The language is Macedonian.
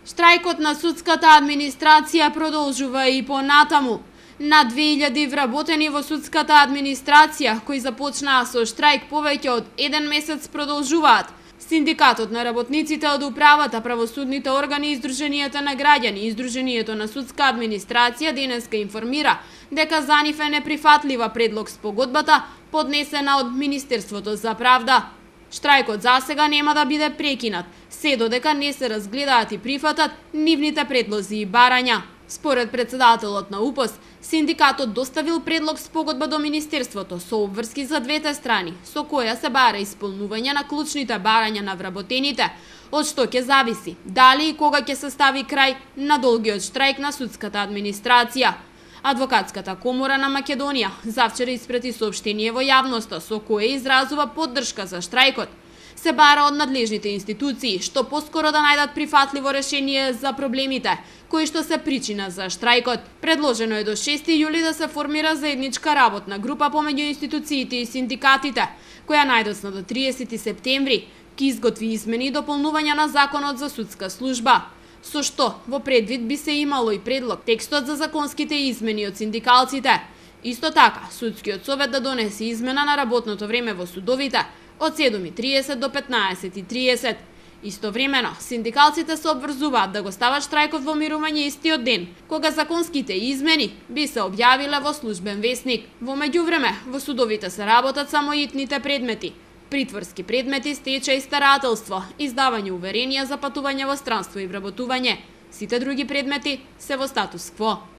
Штрајкот на судската администрација продолжува и понатаму. На 2000 вработени во судската администрација, кои започнаа со штрајк повеќе од 1 месец, продолжуваат. Синдикатот на работниците од управата, правосудните органи, Издруженијата на граѓани и Издруженијето на судска администрација денеска информира дека за нив е неприфатлива предлог спогодбата поднесена од Министерството за правда. Штрајкот засега нема да биде прекинат, се додека не се разгледаат и прифатат нивните предлози и барања. Според председателот на УПОС, синдикатот доставил предлог спогодба до Министерството со обврски за двете страни, со која се бара исполнување на клучните барања на вработените, од што ќе зависи дали и кога ќе се стави крај на долгиот штрајк на судската администрација. Адвокатската комора на Македонија завчера испрати соопштение во јавноста со кое изразува поддршка за штрајкот. Се бара од надлежните институции што поскоро да најдат прифатливо решение за проблемите кои што се причина за штрајкот. Предложено е до 6 јули да се формира заедничка работна група помеѓу институциите и синдикатите, која најдоцна до 30 септември ќе изготви измени и дополнувања на Законот за судска служба, со што во предвид би се имало и предлог текстот за законските измени од синдикалците. Исто така, судскиот совет да донесе измена на работното време во судовите од 7:30 до 15:30. Истовремено, синдикалците се обврзуваат да го стават штрајкот во мирување истиот ден, кога законските измени би се објавиле во службен весник. Во меѓувреме, во судовите се работат само итните предмети: притворски предмети, стечај и старателство, издавање уверенија за патување во странство и вработување. Сите други предмети се во статус кво.